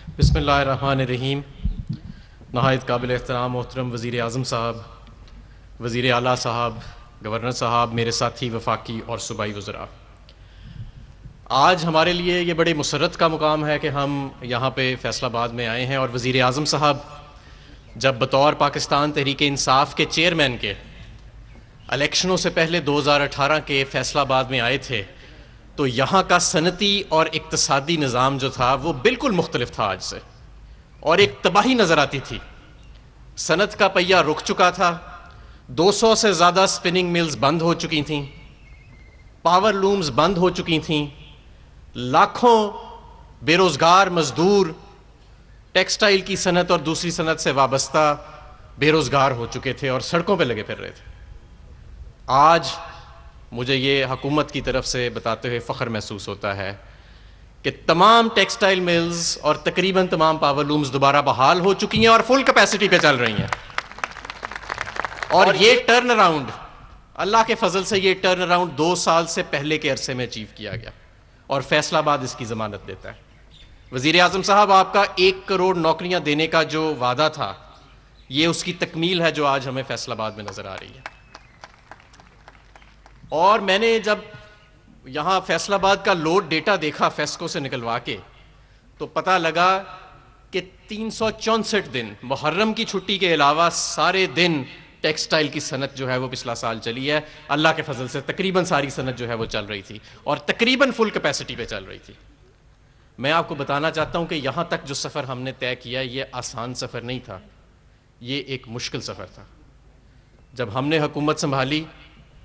بسم اللہ الرحمن الرحیم. نہایت قابل احترام محترم وزیر اعظم صاحب، وزیر اعلیٰ صاحب، گورنر صاحب، میرے ساتھی وفاقی اور صوبائی وزراء، آج ہمارے لیے یہ بڑے مسرت کا مقام ہے کہ ہم یہاں پہ فیصل آباد میں آئے ہیں اور وزیر اعظم صاحب جب بطور پاکستان تحریک انصاف کے چیئرمین کے الیکشنوں سے پہلے 2018 کے فیصل آباد میں آئے تھے تو یہاں کا صنعتی اور اقتصادی نظام جو تھا وہ بالکل مختلف تھا آج سے، اور ایک تباہی نظر آتی تھی. صنعت کا پہیہ رک چکا تھا، 200 سے زیادہ سپننگ ملز بند ہو چکی تھیں، پاور لومز بند ہو چکی تھیں، لاکھوں بے روزگار مزدور ٹیکسٹائل کی صنعت اور دوسری صنعت سے وابستہ بے روزگار ہو چکے تھے اور سڑکوں پہ لگے پھر رہے تھے. آج مجھے یہ حکومت کی طرف سے بتاتے ہوئے فخر محسوس ہوتا ہے کہ تمام ٹیکسٹائل ملز اور تقریباً تمام پاور لومز دوبارہ بحال ہو چکی ہیں اور فل کیپیسٹی پہ چل رہی ہیں. اور یہ ٹرن اراؤنڈ، اللہ کے فضل سے یہ ٹرن اراؤنڈ 2 سال سے پہلے کے عرصے میں اچیو کیا گیا اور فیصل آباد اس کی ضمانت دیتا ہے. وزیر اعظم صاحب، آپ کا 1 کروڑ نوکریاں دینے کا جو وعدہ تھا یہ اس کی تکمیل ہے جو آج ہمیں فیصل آباد میں نظر آ رہی ہے. اور میں نے جب یہاں فیصل آباد کا لوڈ ڈیٹا دیکھا فیسکو سے نکلوا کے تو پتہ لگا کہ 364 دن محرم کی چھٹی کے علاوہ سارے دن ٹیکسٹائل کی صنعت جو ہے وہ پچھلا سال چلی ہے. اللہ کے فضل سے تقریباً ساری صنعت جو ہے وہ چل رہی تھی اور تقریباً فل کیپیسٹی پہ چل رہی تھی. میں آپ کو بتانا چاہتا ہوں کہ یہاں تک جو سفر ہم نے طے کیا یہ آسان سفر نہیں تھا، یہ ایک مشکل سفر تھا. جب ہم نے حکومت سنبھالی،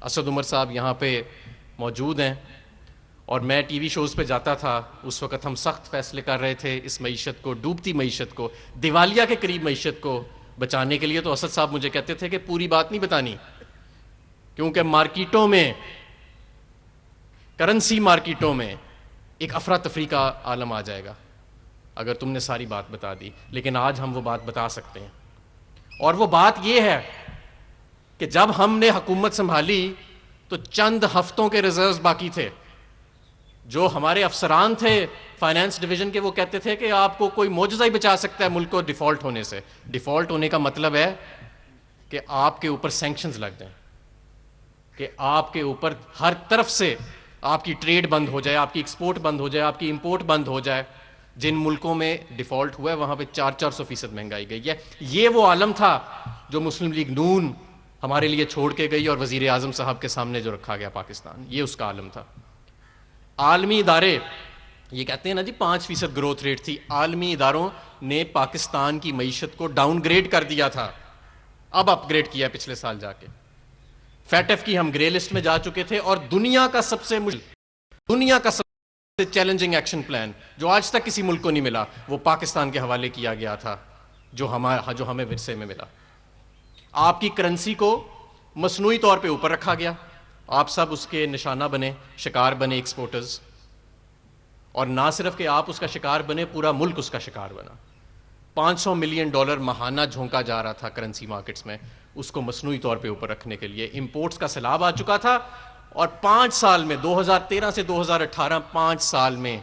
اسد عمر صاحب یہاں پہ موجود ہیں اور میں ٹی وی شوز پہ جاتا تھا، اس وقت ہم سخت فیصلے کر رہے تھے اس معیشت کو، ڈوبتی معیشت کو، دیوالیہ کے قریب معیشت کو بچانے کے لیے. تو اسد صاحب مجھے کہتے تھے کہ پوری بات نہیں بتانی کیونکہ مارکیٹوں میں، کرنسی مارکیٹوں میں ایک افراتفری کا عالم آ جائے گا اگر تم نے ساری بات بتا دی. لیکن آج ہم وہ بات بتا سکتے ہیں، اور وہ بات یہ ہے کہ جب ہم نے حکومت سنبھالی تو چند ہفتوں کے ریزروز باقی تھے. جو ہمارے افسران تھے فائنانس ڈویژن کے وہ کہتے تھے کہ آپ کو کوئی معجزہ ہی بچا سکتا ہے ملک کو ڈیفالٹ ہونے سے. ڈیفالٹ ہونے کا مطلب ہے کہ آپ کے اوپر سینکشنز لگ جائیں، کہ آپ کے اوپر ہر طرف سے آپ کی ٹریڈ بند ہو جائے، آپ کی ایکسپورٹ بند ہو جائے، آپ کی امپورٹ بند ہو جائے. جن ملکوں میں ڈیفالٹ ہوا ہے وہاں پہ 400% مہنگائی گئی ہے. یہ وہ عالم تھا جو مسلم لیگ نون ہمارے لیے چھوڑ کے گئی اور وزیر اعظم صاحب کے سامنے جو رکھا گیا پاکستان، یہ اس کا عالم تھا. عالمی ادارے یہ کہتے ہیں نا جی 5% گروتھ ریٹ تھی، عالمی اداروں نے پاکستان کی معیشت کو ڈاؤن گریڈ کر دیا تھا، اب اپ گریڈ کیا پچھلے سال جا کے. فیٹف کی ہم گرے لسٹ میں جا چکے تھے اور دنیا کا سب سے چیلنجنگ ایکشن پلان جو آج تک کسی ملک کو نہیں ملا وہ پاکستان کے حوالے کیا گیا تھا، جو ہمیں ورثے میں ملا. آپ کی کرنسی کو مصنوعی طور پہ اوپر رکھا گیا، آپ سب اس کے نشانہ بنے، شکار بنے ایکسپورٹرز. اور نہ صرف کہ آپ اس کا شکار بنے، پورا ملک اس کا شکار بنا. $500 ملین ماہانہ جھونکا جا رہا تھا کرنسی مارکیٹس میں، اس کو مصنوعی طور پہ اوپر رکھنے کے لیے. امپورٹس کا سیلاب آ چکا تھا اور 5 سال میں 2013 سے 2018 5 سال میں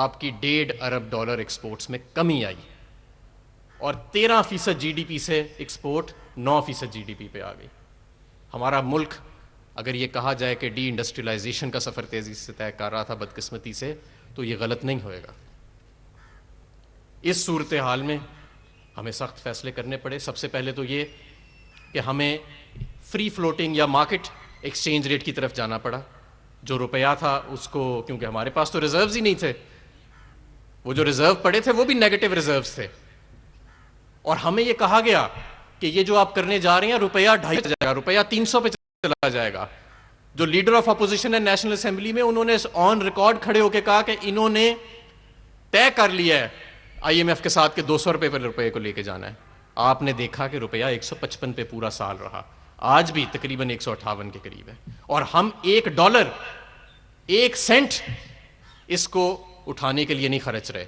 آپ کی $1.5 ارب ایکسپورٹس میں کمی آئی اور 13% جی ڈی پی سے ایکسپورٹ 9% جی ڈی پی پہ آ گئی. ہمارا ملک اگر یہ کہا جائے کہ ڈی انڈسٹریلائزیشن کا سفر تیزی سے طے کر رہا تھا بدقسمتی سے، تو یہ غلط نہیں ہوئے گا. اس صورتحال میں ہمیں سخت فیصلے کرنے پڑے. سب سے پہلے تو یہ کہ ہمیں فری فلوٹنگ یا مارکیٹ ایکسچینج ریٹ کی طرف جانا پڑا. جو روپیہ تھا اس کو، کیونکہ ہمارے پاس تو ریزروز ہی نہیں تھے، وہ جو ریزرو پڑے تھے وہ بھی نیگیٹو ریزروز تھے، اور ہمیں یہ کہا گیا کہ یہ جو آپ کرنے جا رہے ہیں روپیہ 250 جائے گا، روپیہ 300 پہ چلا جائے گا. جو لیڈر آف اپوزیشن ہے نیشنل اسمبلی میں، انہوں نے آن ریکارڈ کھڑے ہو کے کہا کہ انہوں نے طے کر لیا ہے آئی ایم ایف کے ساتھ کہ 200 روپے پر روپے کو لے کے جانا ہے. آپ نے دیکھا کہ روپیہ 155 پہ پورا سال رہا، آج بھی تقریباً 158 کے قریب ہے، اور ہم $1 1 سینٹ اس کو اٹھانے کے لیے نہیں خرچ رہے.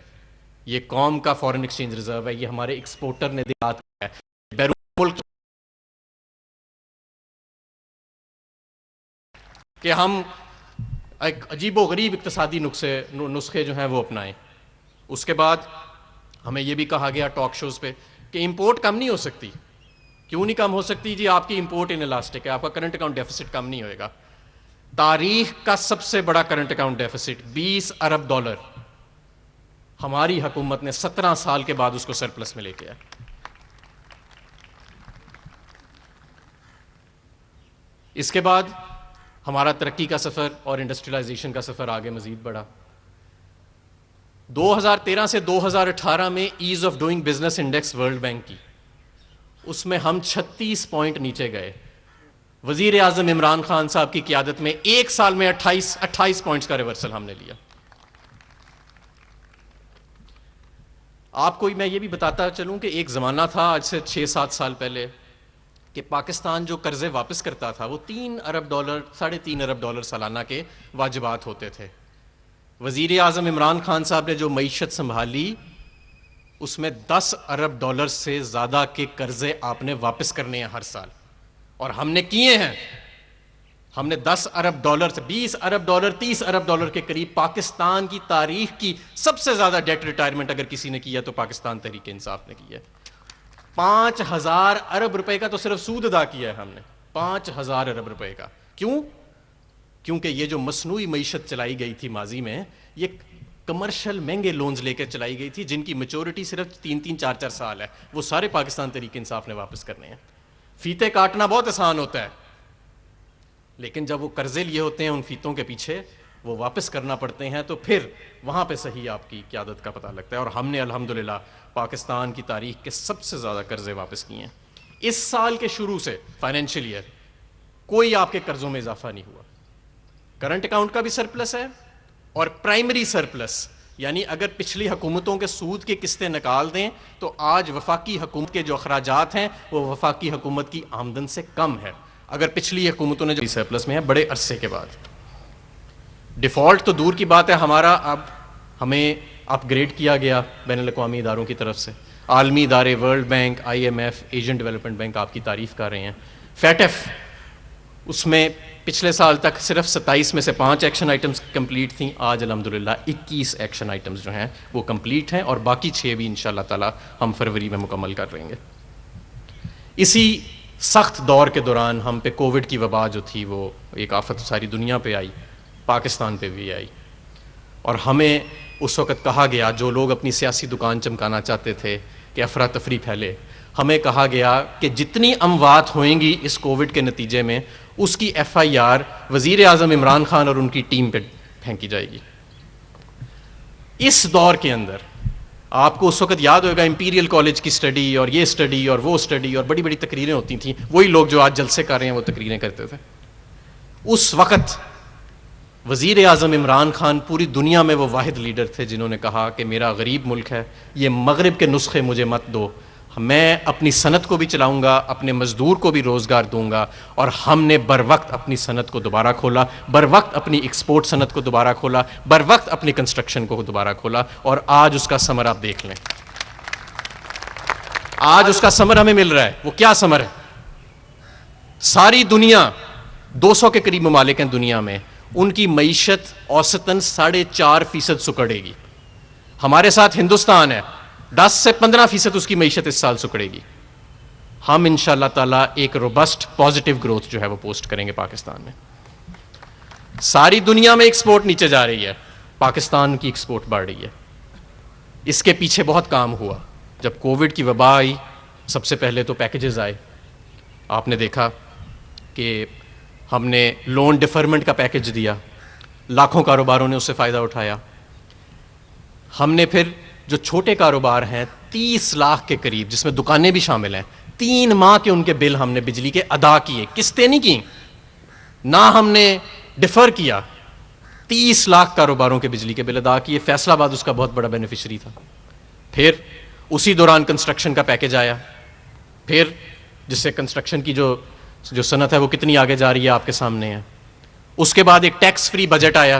یہ قوم کا فورن ایکسچینج ریزرو ہے، یہ ہمارے ایکسپورٹر نے دیا ہے. بیرون ملک کہ ہم ایک عجیب و غریب اقتصادی نسخے جو ہیں وہ اپنائیں. اس کے بعد ہمیں یہ بھی کہا گیا ٹاک شوز پہ کہ امپورٹ کم نہیں ہو سکتی. کیوں نہیں کم ہو سکتی جی؟ آپ کی امپورٹ ان الاسٹک ہے, آپ کا کرنٹ اکاؤنٹ ڈیفیسٹ کم نہیں ہوئے گا. تاریخ کا سب سے بڑا کرنٹ اکاؤنٹ ڈیفیسٹ $20 ارب, ہماری حکومت نے 17 سال کے بعد اس کو سرپلس میں لے کے آیا. اس کے بعد ہمارا ترقی کا سفر اور انڈسٹریلائزیشن کا سفر آگے مزید بڑھا. 2013 سے 2018 میں as of doing business index world bank کی, اس میں ہم 36 پوائنٹ نیچے گئے. وزیر اعظم عمران خان صاحب کی قیادت میں ایک سال میں 28 پوائنٹس کا ریورسل ہم نے لیا. آپ کو میں یہ بھی بتاتا چلوں کہ ایک زمانہ تھا آج سے 6-7 سال پہلے کہ پاکستان جو قرضے واپس کرتا تھا وہ $3 ارب, $3.5 ارب سالانہ کے واجبات ہوتے تھے. وزیر اعظم عمران خان صاحب نے جو معیشت سنبھالی اس میں $10 ارب سے زیادہ کے قرضے آپ نے واپس کرنے ہیں ہر سال, اور ہم نے کیے ہیں. ہم نے $10 ارب سے $20 ارب, $30 ارب کے قریب پاکستان کی تاریخ کی سب سے زیادہ ڈیٹ ریٹائرمنٹ اگر کسی نے کیا تو پاکستان تحریک انصاف نے کی ہے. 5,000 ارب روپے کا تو صرف سود ادا کیا ہے ہم نے, 5,000 ارب روپے کا. کیوں؟ کیونکہ یہ جو مصنوعی معیشت چلائی گئی تھی ماضی میں, یہ کمرشل مہنگے لونز لے کے چلائی گئی تھی جن کی میچورٹی صرف 3-4 سال ہے, وہ سارے پاکستان تحریک انصاف نے واپس کرنے ہیں. فیتے کاٹنا بہت آسان ہوتا ہے, لیکن جب وہ قرضے لیے ہوتے ہیں ان فیتوں کے پیچھے وہ واپس کرنا پڑتے ہیں تو پھر وہاں پہ صحیح آپ کی قیادت کا پتہ لگتا ہے. اور ہم نے الحمدللہ پاکستان کی تاریخ کے سب سے زیادہ قرضے واپس کیے ہیں. اس سال کے شروع سے فائنینشیل ایئر کوئی آپ کے قرضوں میں اضافہ نہیں ہوا. کرنٹ اکاؤنٹ کا بھی سرپلس ہے اور پرائمری سرپلس, یعنی اگر پچھلی حکومتوں کے سود کی قسطیں نکال دیں تو آج وفاقی حکومت کے جو اخراجات ہیں وہ وفاقی حکومت کی آمدن سے کم ہے. اگر پچھلی حکومتوں نے جو سرپلس میں ہے بڑے عرصے کے بعد. ڈیفالٹ تو دور کی بات ہے, ہمارا اب ہمیں اپ گریڈ کیا گیا بین الاقوامی اداروں کی طرف سے. عالمی ادارے world bank, IMF, Asian development bank آپ کی تعریف کر رہے ہیں. فیٹف اس میں پچھلے سال تک صرف 27 میں سے 5 ایکشن آئٹمز کمپلیٹ تھیں, آج الحمدللہ 21 ایکشن آئٹمز جو ہیں وہ کمپلیٹ ہیں اور باقی 6 بھی انشاءاللہ تعالی ہم فروری میں مکمل کر لیں گے. اسی سخت دور کے دوران ہم پہ کووڈ کی وبا جو تھی وہ ایک آفت ساری دنیا پہ آئی, پاکستان پہ بھی آئی, اور ہمیں اس وقت کہا گیا, جو لوگ اپنی سیاسی دکان چمکانا چاہتے تھے کہ افراتفری پھیلے, ہمیں کہا گیا کہ جتنی اموات ہوئیں گی اس کووڈ کے نتیجے میں اس کی FIR وزیر اعظم عمران خان اور ان کی ٹیم پہ پھینکی جائے گی. اس دور کے اندر آپ کو اس وقت یاد ہوگا امپیریل کالج کی سٹڈی اور یہ سٹڈی اور وہ سٹڈی اور بڑی بڑی تقریریں ہوتی تھیں, وہی لوگ جو آج جلسے کر رہے ہیں وہ تقریریں کرتے تھے. اس وقت وزیر اعظم عمران خان پوری دنیا میں وہ واحد لیڈر تھے جنہوں نے کہا کہ میرا غریب ملک ہے, یہ مغرب کے نسخے مجھے مت دو, میں اپنی صنعت کو بھی چلاؤں گا, اپنے مزدور کو بھی روزگار دوں گا. اور ہم نے بر وقت اپنی صنعت کو دوبارہ کھولا, بر وقت اپنی ایکسپورٹ صنعت کو دوبارہ کھولا, بر وقت اپنی کنسٹرکشن کو دوبارہ کھولا, اور آج اس کا ثمر آپ دیکھ لیں. آج اس کا ثمر ہمیں مل رہا ہے. وہ کیا ثمر ہے؟ ساری دنیا 200 کے قریب ممالک ہیں دنیا میں, ان کی معیشت اوسطاً 4.5% سکڑے گی. ہمارے ساتھ ہندوستان ہے, 10 سے 15% اس کی معیشت اس سال سکڑے گی. ہم انشاءاللہ تعالیٰ ایک روبسٹ پازیٹیو گروتھ جو ہے وہ پوسٹ کریں گے پاکستان میں. ساری دنیا میں ایکسپورٹ نیچے جا رہی ہے, پاکستان کی ایکسپورٹ بڑھ رہی ہے. اس کے پیچھے بہت کام ہوا. جب کووڈ کی وبا آئی سب سے پہلے تو پیکیجز آئے. آپ نے دیکھا کہ ہم نے لون ڈیفرمنٹ کا پیکیج دیا, لاکھوں کاروباروں نے اس سے فائدہ اٹھایا. ہم نے پھر جو چھوٹے کاروبار ہیں 30 لاکھ کے قریب, جس میں دکانیں بھی شامل ہیں, 3 ماہ کے ان کے بل ہم نے بجلی کے ادا کیے, قسطیں نہیں کی, نہ ہم نے ڈیفر کیا. 30 لاکھ کاروباروں کے بجلی کے بل ادا کیے. فیصل آباد اس کا بہت بڑا بینیفیشری تھا. پھر اسی دوران کنسٹرکشن کا پیکیج آیا, پھر جس سے کنسٹرکشن کی جو صنعت ہے وہ کتنی آگے جا رہی ہے آپ کے سامنے ہے. اس کے بعد ایک ٹیکس فری بجٹ آیا,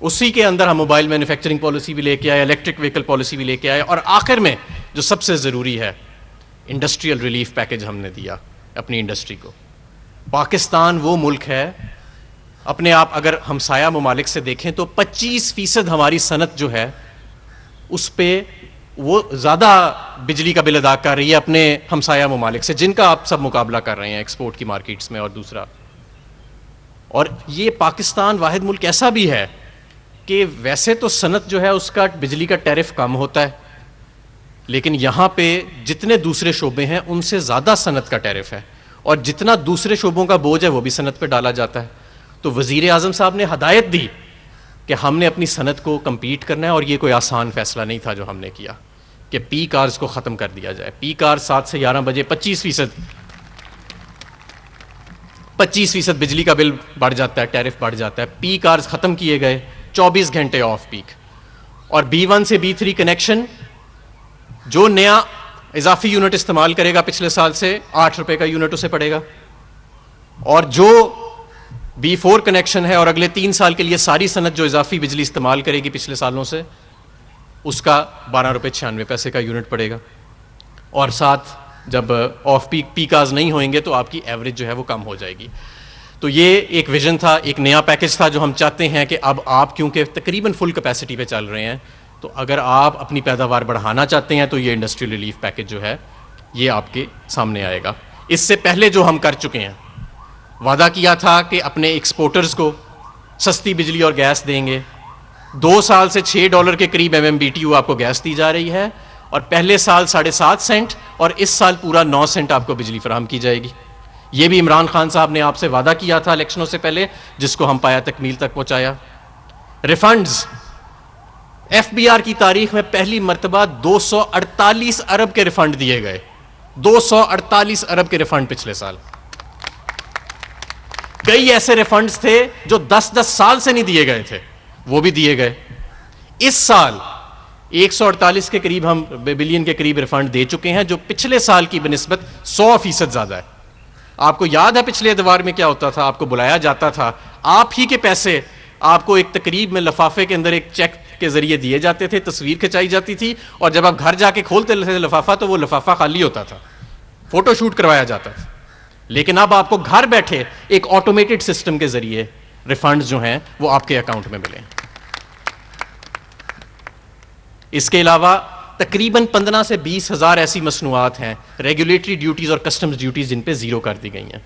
اسی کے اندر ہم موبائل مینوفیکچرنگ پالیسی بھی لے کے آئے, الیکٹرک وہیکل پالیسی بھی لے کے آئے, اور آخر میں جو سب سے ضروری ہے انڈسٹریل ریلیف پیکیج ہم نے دیا اپنی انڈسٹری کو. پاکستان وہ ملک ہے, اپنے آپ اگر ہمسایہ ممالک سے دیکھیں تو 25% ہماری صنعت جو ہے اس پہ وہ زیادہ بجلی کا بل ادا کر رہی ہے اپنے ہمسایہ ممالک سے جن کا آپ سب مقابلہ کر رہے ہیں ایکسپورٹ کی مارکیٹس میں. اور دوسرا، اور یہ پاکستان واحد ملک ایسا بھی ہے کہ ویسے تو صنعت جو ہے اس کا بجلی کا ٹیرف کم ہوتا ہے، لیکن یہاں پہ جتنے دوسرے شعبے ہیں ان سے زیادہ صنعت کا ٹیرف ہے، اور جتنا دوسرے شعبوں کا بوجھ ہے وہ بھی صنعت پہ ڈالا جاتا ہے. تو وزیر اعظم صاحب نے ہدایت دی کہ ہم نے اپنی صنعت کو کمپیٹ کرنا ہے، اور یہ کوئی آسان فیصلہ نہیں تھا جو ہم نے کیا کہ پی کارز کو ختم کر دیا جائے. پی کار 7 سے 11 بجے 25% بجلی کا بل بڑھ جاتا ہے، ٹیرف بڑھ جاتا ہے. پی کارز ختم کیے گئے، 24 گھنٹے آف پیک. اور B1 سے B3 کنیکشن جو نیا اضافی یونٹ استعمال کرے گا پچھلے سال سے 8 روپے کا یونٹ اسے پڑے گا، اور جو B4 کنیکشن ہے اور اگلے 3 سال کے لیے ساری صنعت جو اضافی بجلی استعمال کرے گی پچھلے سالوں سے، اس کا 12 روپے 96 پیسے کا یونٹ پڑے گا. اور ساتھ جب آف پیک پی کارز نہیں ہوئیں گے تو آپ کی ایوریج جو ہے وہ کم ہو جائے گی. تو یہ ایک ویژن تھا، ایک نیا پیکج تھا جو ہم چاہتے ہیں کہ اب آپ کیونکہ تقریباً فل کیپیسٹی پہ چل رہے ہیں، تو اگر آپ اپنی پیداوار بڑھانا چاہتے ہیں تو یہ انڈسٹریل ریلیف پیکج جو ہے یہ آپ کے سامنے آئے گا. اس سے پہلے جو ہم کر چکے ہیں، وعدہ کیا تھا کہ اپنے ایکسپورٹرز کو سستی بجلی اور گیس دیں گے. 2 سال سے $6 کے قریب MMBTU آپ کو گیس دی جا رہی ہے، اور پہلے سال 7.5 سینٹ اور اس سال پورا 9 سینٹ آپ کو بجلی فراہم کی جائے گی. یہ بھی عمران خان صاحب نے آپ سے وعدہ کیا تھا الیکشنوں سے پہلے، جس کو ہم پایا تکمیل تک پہنچایا. ریفنڈز FBR کی تاریخ میں پہلی مرتبہ 248 ارب کے ریفنڈ دیے گئے. 248 ارب کے ریفنڈ پچھلے سال. کئی ایسے ریفنڈز تھے جو 10 سال سے نہیں دیے گئے تھے، وہ بھی دیے گئے. اس سال 148 کے قریب ہم بلین کے قریب ریفنڈ دے چکے ہیں، جو پچھلے سال کی بنسبت 100% زیادہ ہے. آپ کو یاد ہے پچھلے ادوار میں کیا ہوتا تھا؟ آپ کو بلایا جاتا تھا، آپ ہی کے پیسے آپ کو ایک تقریب میں لفافے کے اندر ایک چیک کے ذریعے دیے جاتے تھے، تصویر کھنچائی جاتی تھی، اور جب آپ گھر جا کے کھولتے تھے لفافہ تو وہ لفافہ خالی ہوتا تھا، فوٹو شوٹ کروایا جاتا تھا. لیکن اب آپ کو گھر بیٹھے ایک آٹومیٹڈ سسٹم کے ذریعے ریفنڈز جو ہیں وہ آپ کے اکاؤنٹ میں ملیں. اس کے علاوہ تقریباً 15 سے 20 ہزار ایسی مصنوعات ہیں، ریگولیٹری ڈیوٹیز اور کسٹمز ڈیوٹیز جن پہ زیرو کر دی گئی ہیں،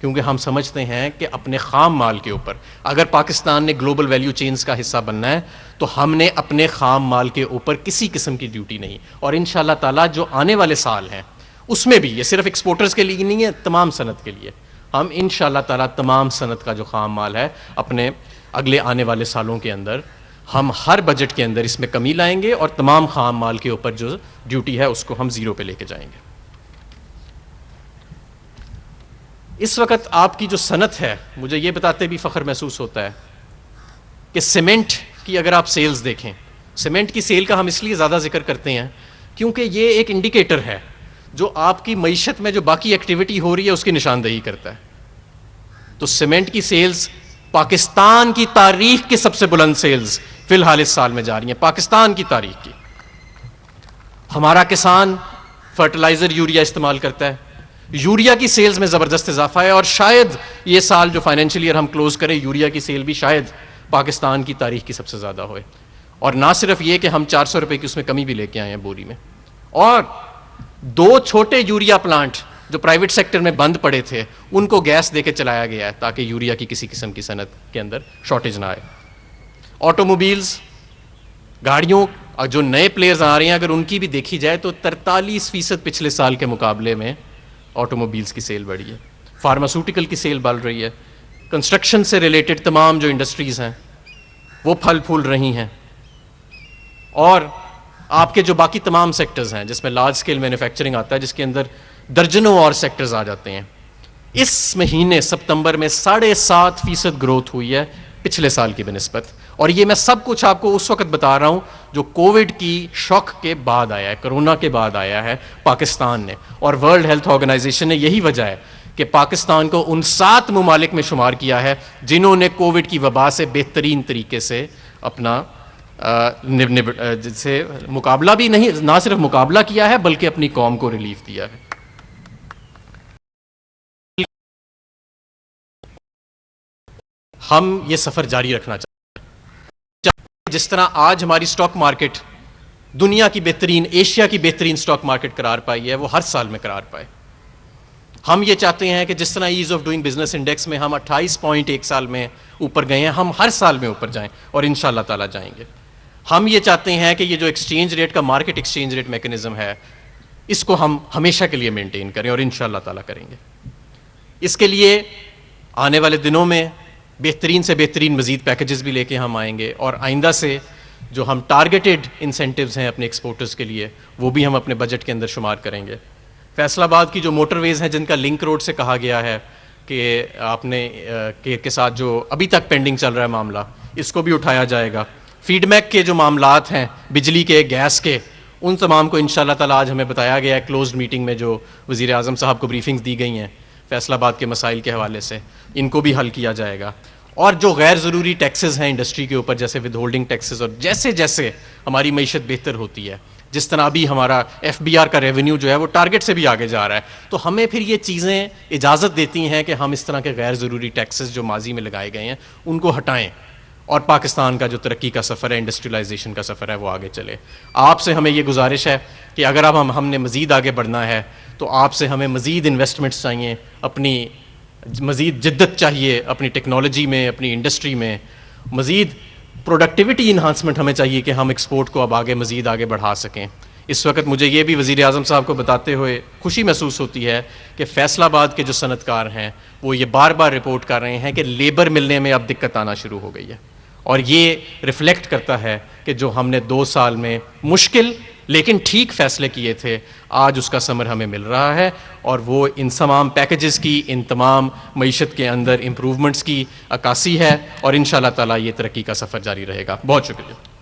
کیونکہ ہم سمجھتے ہیں کہ اپنے خام مال کے اوپر اگر پاکستان نے گلوبل ویلیو چینز کا حصہ بننا ہے تو ہم نے اپنے خام مال کے اوپر کسی قسم کی ڈیوٹی نہیں. اور انشاءاللہ تعالیٰ جو آنے والے سال ہیں اس میں بھی، یہ صرف ایکسپورٹرز کے لیے نہیں ہے، تمام صنعت کے لیے ہم انشاءاللہ تعالیٰ تمام صنعت کا جو خام مال ہے اپنے اگلے آنے والے سالوں کے اندر ہم ہر بجٹ کے اندر اس میں کمی لائیں گے، اور تمام خام مال کے اوپر جو ڈیوٹی ہے اس کو ہم زیرو پہ لے کے جائیں گے. اس وقت آپ کی جو صنعت ہے، مجھے یہ بتاتے بھی فخر محسوس ہوتا ہے کہ سیمنٹ کی اگر آپ سیلز دیکھیں، سیمنٹ کی سیل کا ہم اس لیے زیادہ ذکر کرتے ہیں کیونکہ یہ ایک انڈیکیٹر ہے جو آپ کی معیشت میں جو باقی ایکٹیویٹی ہو رہی ہے اس کی نشاندہی کرتا ہے. تو سیمنٹ کی سیلز پاکستان کی تاریخ کی سب سے بلند سیلز فی الحال اس سال میں جا رہی ہیں، پاکستان کی تاریخ کی. ہمارا کسان فرٹیلائزر یوریا استعمال کرتا ہے، یوریا کی سیلز میں زبردست اضافہ ہے، اور شاید یہ سال جو فائنینشیل ایئر ہم کلوز کریں یوریا کی سیل بھی شاید پاکستان کی تاریخ کی سب سے زیادہ ہوئے. اور نہ صرف یہ کہ ہم 400 روپے کی اس میں کمی بھی لے کے آئے ہیں بوری میں، اور 2 چھوٹے یوریا پلانٹ جو پرائیویٹ سیکٹر میں بند پڑے تھے ان کو گیس دے کے چلایا گیا ہے تاکہ یوریا کی کسی قسم کی صنعت کے اندر شارٹیج نہ آئے. آٹو موبیلز، گاڑیوں جو نئے پلیئرز آ رہے ہیں اگر ان کی بھی دیکھی جائے تو 43% پچھلے سال کے مقابلے میں آٹو موبیلز کی سیل بڑھی ہے. فارماسوٹیکل کی سیل بڑھ رہی ہے. کنسٹرکشن سے ریلیٹڈ تمام جو انڈسٹریز ہیں وہ پھل پھول رہی ہیں. اور آپ کے جو باقی تمام سیکٹرز ہیں جس میں لارج اسکیل مینوفیکچرنگ آتا ہے جس کے اندر درجنوں اور سیکٹرز آ جاتے ہیں، اس مہینے سپتمبر میں 7.5% گروتھ ہوئی ہے پچھلے سال کی بنسبت. اور یہ میں سب کچھ آپ کو اس وقت بتا رہا ہوں جو کووڈ کی شوک کے بعد آیا ہے، کرونا کے بعد آیا ہے پاکستان نے. اور ورلڈ ہیلتھ آرگنائزیشن نے یہی وجہ ہے کہ پاکستان کو ان 7 ممالک میں شمار کیا ہے جنہوں نے کووڈ کی وبا سے بہترین طریقے سے اپنا سے مقابلہ بھی نہیں، نہ صرف مقابلہ کیا ہے بلکہ اپنی قوم کو ریلیف دیا ہے. ہم یہ سفر جاری رکھنا چاہتے ہیں. جس طرح آج ہماری سٹاک مارکیٹ دنیا کی بہترین، ایشیا کی بہترین سٹاک مارکیٹ قرار پائی ہے، وہ ہر سال میں قرار پائے. ہم یہ چاہتے ہیں کہ جس طرح as of doing business index میں ہم 28 پوائنٹ ایک سال میں اوپر گئے ہیں، ہم ہر سال میں اوپر جائیں اور انشاءاللہ تعالیٰ جائیں گے. ہم یہ چاہتے ہیں کہ یہ جو ایکسچینج ریٹ کا مارکیٹ ایکسچینج ریٹ میکنزم ہے، اس کو ہم ہمیشہ کے لیے مینٹین کریں اور انشاءاللہ تعالیٰ کریں گے. اس کے لیے آنے والے دنوں میں بہترین سے بہترین مزید پیکیجز بھی لے کے ہم آئیں گے، اور آئندہ سے جو ہم ٹارگیٹڈ انسینٹیوز ہیں اپنے ایکسپورٹرز کے لیے، وہ بھی ہم اپنے بجٹ کے اندر شمار کریں گے. فیصل آباد کی جو موٹر ویز ہیں جن کا لنک روڈ سے کہا گیا ہے کہ آپ نے کے ساتھ جو ابھی تک پینڈنگ چل رہا ہے معاملہ، اس کو بھی اٹھایا جائے گا. فیڈ بیک کے جو معاملات ہیں بجلی کے، گیس کے، ان تمام کو انشاءاللہ تعالیٰ آج ہمیں بتایا گیا ہے کلوزڈ میٹنگ میں جو وزیر اعظم صاحب کو بریفنگز دی گئی ہیں فیصل آباد کے مسائل کے حوالے سے، ان کو بھی حل کیا جائے گا. اور جو غیر ضروری ٹیکسز ہیں انڈسٹری کے اوپر، جیسے ود ہولڈنگ ٹیکسز، اور جیسے جیسے ہماری معیشت بہتر ہوتی ہے، جس طرح ابھی ہمارا ایف بی آر کا ریونیو جو ہے وہ ٹارگٹ سے بھی آگے جا رہا ہے، تو ہمیں پھر یہ چیزیں اجازت دیتی ہیں کہ ہم اس طرح کے غیر ضروری ٹیکسز جو ماضی میں لگائے گئے ہیں ان کو ہٹائیں، اور پاکستان کا جو ترقی کا سفر ہے، انڈسٹریلائزیشن کا سفر ہے، وہ آگے چلے. آپ سے ہمیں یہ گزارش ہے کہ اگر اب ہم نے مزید آگے بڑھنا ہے تو آپ سے ہمیں مزید انویسٹمنٹس چاہیے، اپنی مزید جدت چاہیے اپنی ٹیکنالوجی میں، اپنی انڈسٹری میں، مزید پروڈکٹیوٹی انہانسمنٹ ہمیں چاہیے کہ ہم ایکسپورٹ کو اب آگے مزید آگے بڑھا سکیں. اس وقت مجھے یہ بھی وزیر اعظم صاحب کو بتاتے ہوئے خوشی محسوس ہوتی ہے کہ فیصل آباد کے جو صنعت کار ہیں وہ یہ بار بار رپورٹ کر رہے ہیں کہ لیبر ملنے میں اب دقت آنا شروع ہو گئی ہے، اور یہ ریفلیکٹ کرتا ہے کہ جو ہم نے 2 سال میں مشکل لیکن ٹھیک فیصلے کیے تھے، آج اس کا ثمر ہمیں مل رہا ہے، اور وہ ان تمام پیکیجز کی، ان تمام معیشت کے اندر امپروومنٹس کی عکاسی ہے، اور انشاءاللہ تعالیٰ یہ ترقی کا سفر جاری رہے گا. بہت شکریہ.